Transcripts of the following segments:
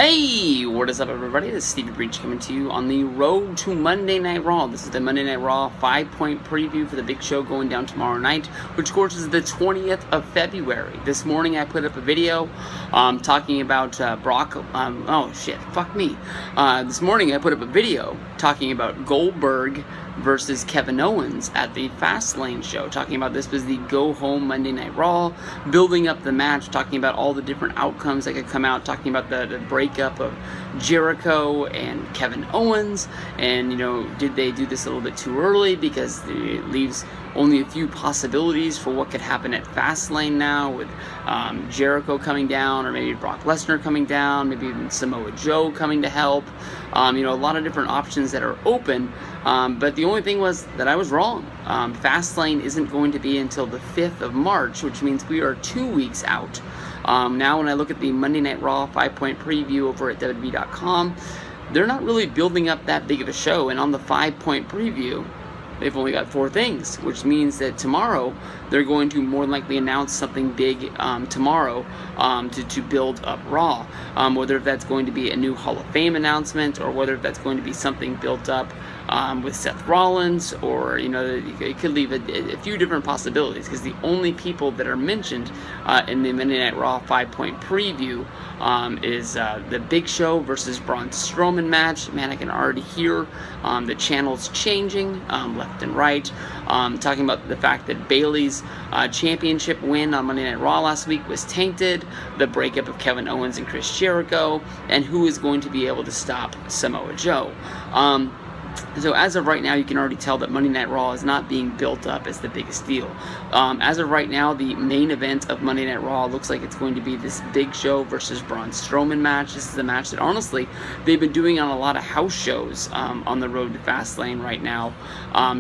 Hey, what is up, everybody? This is Stevie Breach coming to you on the road to Monday Night Raw. This is the Monday Night Raw 5-point preview for the big show going down tomorrow night, which of course is the 20th of February. This morning I put up a video talking about Brock. This morning I put up a video talking about Goldberg versus Kevin Owens at the Fastlane show. Talking about this was the go-home Monday Night Raw, building up the match, talking about all the different outcomes that could come out, talking about the breakup of Jericho and Kevin Owens, and, did they do this a little bit too early because it leaves only a few possibilities for what could happen at Fastlane now with Jericho coming down, or maybe Brock Lesnar coming down, maybe even Samoa Joe coming to help. A lot of different options that are open, but the only thing was that I was wrong. Fastlane isn't going to be until the 5th of March, which means we are 2 weeks out. Now when I look at the Monday Night Raw 5-point preview over at WWE.com, they're not really building up that big of a show, and on the 5-point preview, they've only got 4 things, which means that tomorrow they're going to more than likely announce something big tomorrow to build up Raw. Whether that's going to be a new Hall of Fame announcement, or whether that's going to be something built up with Seth Rollins, or it could leave a few different possibilities, because the only people that are mentioned in the Monday Night Raw 5-point preview is the Big Show versus Braun Strowman match. Man, I can already hear the channels changing left and right, talking about the fact that Bayley's championship win on Monday Night Raw last week was tainted, the breakup of Kevin Owens and Chris Jericho, and who is going to be able to stop Samoa Joe. So as of right now, you can already tell that Monday Night Raw is not being built up as the biggest deal. As of right now, the main event of Monday Night Raw looks like it's going to be this Big Show versus Braun Strowman match. This is a match that, honestly, they've been doing on a lot of house shows on the road to Fastlane right now,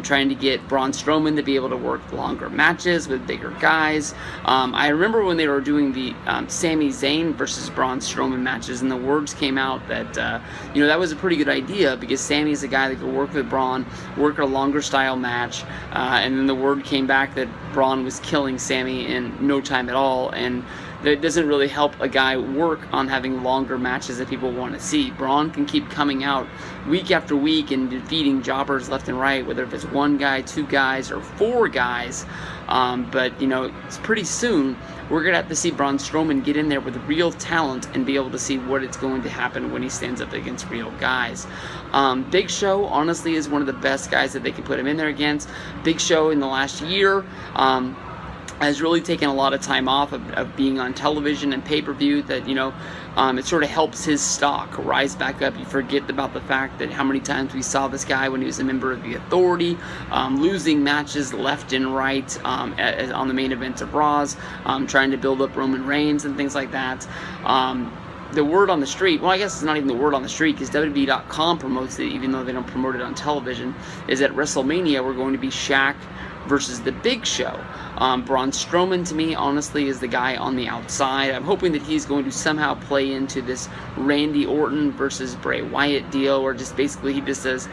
trying to get Braun Strowman to be able to work longer matches with bigger guys. I remember when they were doing the Sami Zayn versus Braun Strowman matches, and the words came out that, that was a pretty good idea, because Sami is a guy that could work with Braun, work a longer style match, and then the word came back that Braun was killing Sami in no time at all, and that doesn't really help a guy work on having longer matches that people want to see. Braun can keep coming out week after week and defeating jobbers left and right, whether if it's 1 guy, 2 guys, or 4 guys, but it's pretty soon we're going to have to see Braun Strowman get in there with real talent and be able to see what it's going to happen when he stands up against real guys. Big Show, honestly, is one of the best guys that they can put him in there against. Big Show in the last year has really taken a lot of time off of being on television and pay-per-view, that, it sort of helps his stock rise back up. You forget about the fact that how many times we saw this guy when he was a member of the Authority, losing matches left and right on the main events of Raws, trying to build up Roman Reigns and things like that. The word on the street, well, I guess it's not even the word on the street, because WWE.com promotes it, even though they don't promote it on television, is that WrestleMania we're going to be Shaq versus the Big Show. Braun Strowman, to me, honestly, is the guy on the outside. I'm hoping that he's going to somehow play into this Randy Orton versus Bray Wyatt deal, or just basically he just says,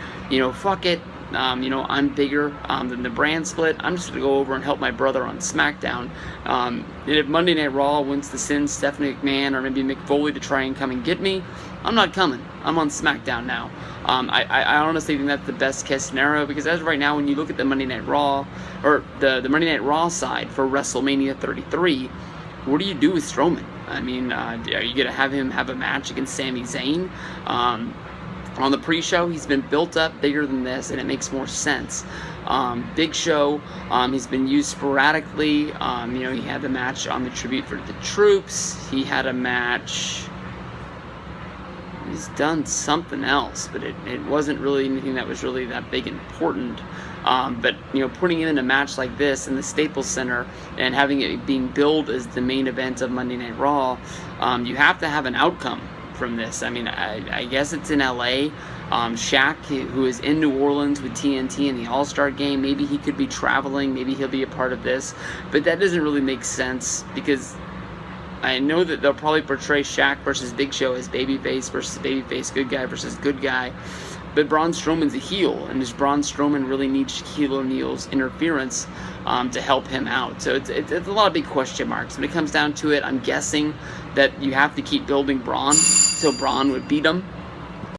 fuck it, I'm bigger than the brand split. I'm just going to go over and help my brother on SmackDown. And if Monday Night Raw wants to send Stephanie McMahon or maybe Mick Foley to try and come and get me, I'm not coming. I'm on SmackDown now. I honestly think that's the best case scenario, because as of right now, when you look at the Monday Night Raw, or the Monday Night Raw side for WrestleMania 33, what do you do with Strowman? I mean, are you going to have him have a match against Sami Zayn? On the pre-show, he's been built up bigger than this, and it makes more sense. Big Show, he's been used sporadically. He had the match on the Tribute for the Troops. He had a match. He's done something else, but it wasn't really anything that was really that big and important. But putting him in a match like this in the Staples Center and having it being billed as the main event of Monday Night Raw, you have to have an outcome from this. I mean, I guess it's in LA. Shaq, who is in New Orleans with TNT in the All-Star game, maybe he could be traveling, maybe he'll be a part of this, but that doesn't really make sense, because I know that they'll probably portray Shaq versus Big Show as babyface versus babyface, good guy versus good guy, but Braun Strowman's a heel, and does Braun Strowman really need Shaquille O'Neal's interference to help him out? So it's a lot of big question marks. When it comes down to it, I'm guessing that you have to keep building Braun so Braun would beat him.